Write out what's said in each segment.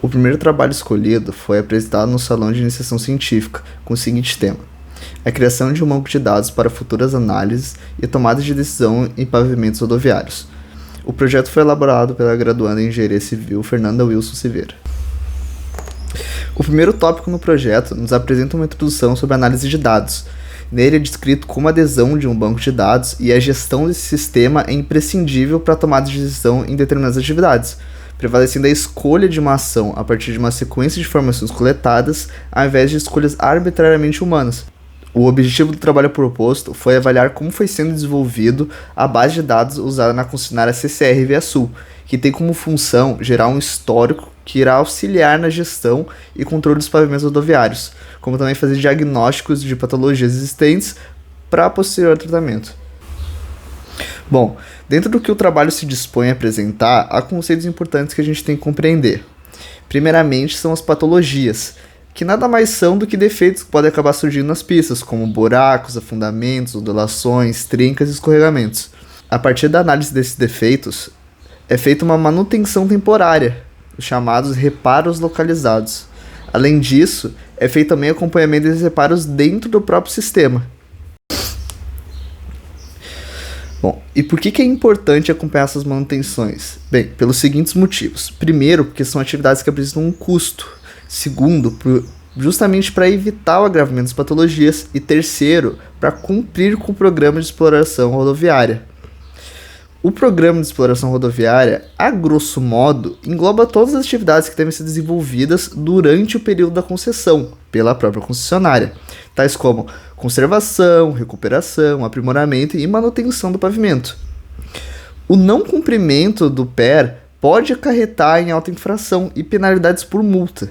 O primeiro trabalho escolhido foi apresentado no Salão de Iniciação Científica, com o seguinte tema: a criação de um banco de dados para futuras análises e tomada de decisão em pavimentos rodoviários. O projeto foi elaborado pela graduanda em Engenharia Civil Fernanda Wilson Silveira. O primeiro tópico no projeto nos apresenta uma introdução sobre a análise de dados. Nele é descrito como a adesão de um banco de dados e a gestão desse sistema é imprescindível para a tomada de decisão em determinadas atividades, prevalecendo a escolha de uma ação a partir de uma sequência de informações coletadas, ao invés de escolhas arbitrariamente humanas. O objetivo do trabalho proposto foi avaliar como foi sendo desenvolvido a base de dados usada na concessionária CCR Via Sul, que tem como função gerar um histórico que irá auxiliar na gestão e controle dos pavimentos rodoviários, como também fazer diagnósticos de patologias existentes para posterior tratamento. Bom, dentro do que o trabalho se dispõe a apresentar, há conceitos importantes que a gente tem que compreender. Primeiramente são as patologias, que nada mais são do que defeitos que podem acabar surgindo nas pistas, como buracos, afundamentos, ondulações, trincas e escorregamentos. A partir da análise desses defeitos, é feita uma manutenção temporária, os chamados reparos localizados. Além disso, é feito também acompanhamento desses reparos dentro do próprio sistema. Bom, e por que é importante acompanhar essas manutenções? Bem, pelos seguintes motivos. Primeiro, porque são atividades que apresentam um custo. Segundo, justamente para evitar o agravamento das patologias. E terceiro, para cumprir com o programa de exploração rodoviária. O programa de exploração rodoviária, a grosso modo, engloba todas as atividades que devem ser desenvolvidas durante o período da concessão, pela própria concessionária, tais como conservação, recuperação, aprimoramento e manutenção do pavimento. O não cumprimento do PER pode acarretar em alta infração e penalidades por multa.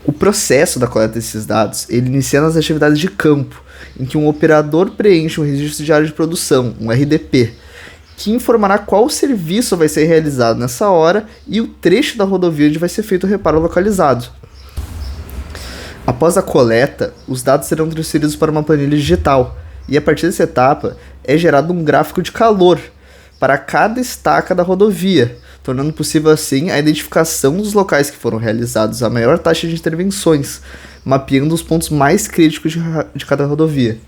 O processo da coleta desses dados, ele inicia nas atividades de campo, em que um operador preenche um registro de área de produção, um RDP, que informará qual serviço vai ser realizado nessa hora e o trecho da rodovia onde vai ser feito o reparo localizado. Após a coleta, os dados serão transferidos para uma planilha digital e a partir dessa etapa é gerado um gráfico de calor para cada estaca da rodovia, tornando possível assim a identificação dos locais que foram realizados a maior taxa de intervenções, mapeando os pontos mais críticos de cada rodovia.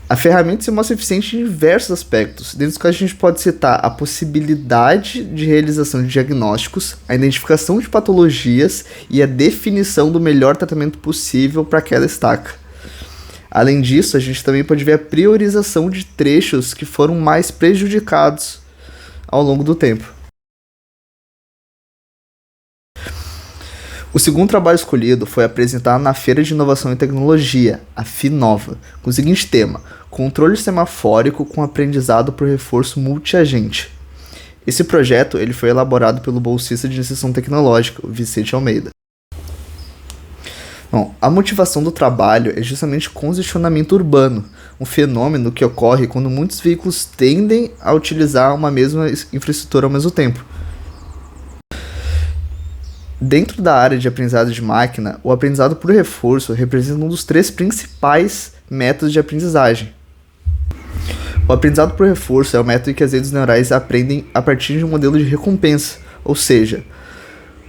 A ferramenta se mostra eficiente em diversos aspectos, dentre os quais a gente pode citar a possibilidade de realização de diagnósticos, a identificação de patologias e a definição do melhor tratamento possível para aquela estaca. Além disso, a gente também pode ver a priorização de trechos que foram mais prejudicados ao longo do tempo. O segundo trabalho escolhido foi apresentado na Feira de Inovação e Tecnologia, a FINOVA, com o seguinte tema: controle semafórico com aprendizado por reforço multiagente. Esse projeto ele foi elaborado pelo bolsista de iniciação tecnológica, Vicente Almeida. Bom, a motivação do trabalho é justamente o congestionamento urbano, um fenômeno que ocorre quando muitos veículos tendem a utilizar uma mesma infraestrutura ao mesmo tempo. Dentro da área de aprendizado de máquina, o aprendizado por reforço representa um dos 3 principais métodos de aprendizagem. O aprendizado por reforço é o método em que as redes neurais aprendem a partir de um modelo de recompensa, ou seja,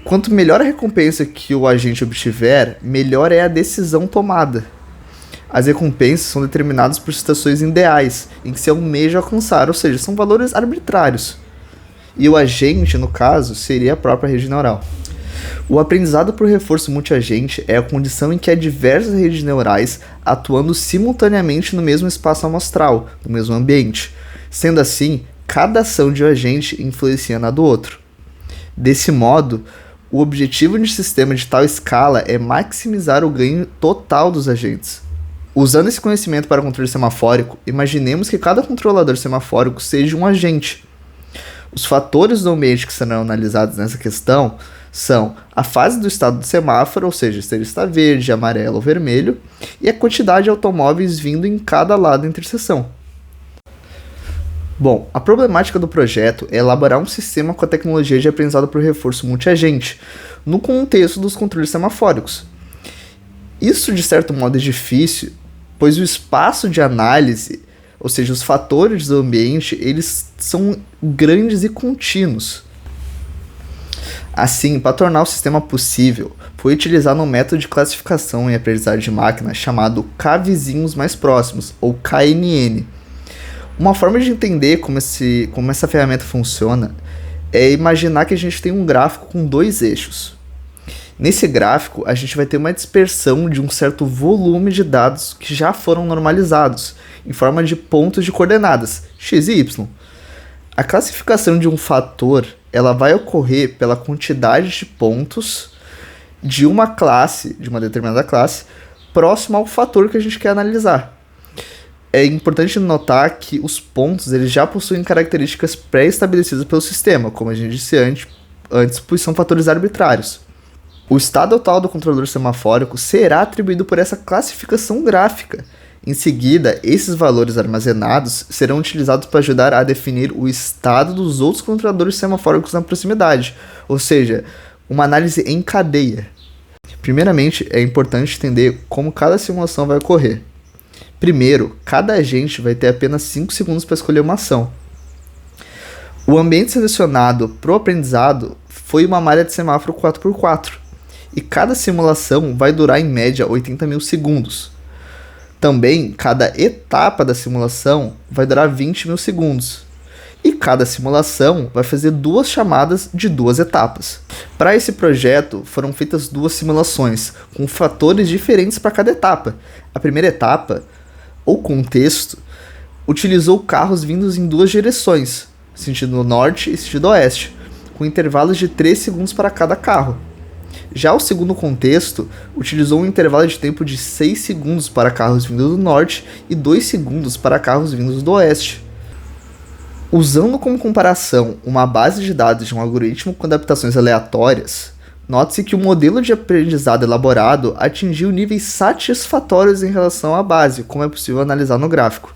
quanto melhor a recompensa que o agente obtiver, melhor é a decisão tomada. As recompensas são determinadas por situações ideais, em que se almeja alcançar, ou seja, são valores arbitrários. E o agente, no caso, seria a própria rede neural. O aprendizado por reforço multiagente é a condição em que há diversas redes neurais atuando simultaneamente no mesmo espaço amostral, no mesmo ambiente. Sendo assim, cada ação de um agente influencia na do outro. Desse modo, o objetivo de um sistema de tal escala é maximizar o ganho total dos agentes. Usando esse conhecimento para controle semafórico, imaginemos que cada controlador semafórico seja um agente. Os fatores do ambiente que serão analisados nessa questão são a fase do estado do semáforo, ou seja, se ele está verde, amarelo ou vermelho, e a quantidade de automóveis vindo em cada lado da interseção. Bom, a problemática do projeto é elaborar um sistema com a tecnologia de aprendizado por reforço multiagente, no contexto dos controles semafóricos. Isso, de certo modo, é difícil, pois o espaço de análise, ou seja, os fatores do ambiente, eles são grandes e contínuos. Assim, para tornar o sistema possível, foi utilizado um método de classificação em aprendizagem de máquina chamado K-vizinhos mais próximos, ou KNN. Uma forma de entender como essa ferramenta funciona é imaginar que a gente tem um gráfico com dois eixos. Nesse gráfico, a gente vai ter uma dispersão de um certo volume de dados que já foram normalizados, em forma de pontos de coordenadas, x e y. A classificação de um fator ela vai ocorrer pela quantidade de pontos de uma classe, de uma determinada classe, próximo ao fator que a gente quer analisar. É importante notar que os pontos eles já possuem características pré-estabelecidas pelo sistema, como a gente disse antes, pois são fatores arbitrários. O estado atual do controlador semafórico será atribuído por essa classificação gráfica. Em seguida, esses valores armazenados serão utilizados para ajudar a definir o estado dos outros controladores semafóricos na proximidade, ou seja, uma análise em cadeia. Primeiramente, é importante entender como cada simulação vai ocorrer. Primeiro, cada agente vai ter apenas 5 segundos para escolher uma ação. O ambiente selecionado para o aprendizado foi uma malha de semáforo 4x4, e cada simulação vai durar em média 80 mil segundos. Também, cada etapa da simulação vai durar 20 mil segundos. E cada simulação vai fazer 2 chamadas de 2 etapas. Para esse projeto, foram feitas 2 simulações, com fatores diferentes para cada etapa. A primeira etapa, ou contexto, utilizou carros vindos em 2 direções, sentido norte e sentido oeste, com intervalos de 3 segundos para cada carro. Já o segundo contexto utilizou um intervalo de tempo de 6 segundos para carros vindos do norte e 2 segundos para carros vindos do oeste. Usando como comparação uma base de dados de um algoritmo com adaptações aleatórias, note-se que o modelo de aprendizado elaborado atingiu níveis satisfatórios em relação à base, como é possível analisar no gráfico.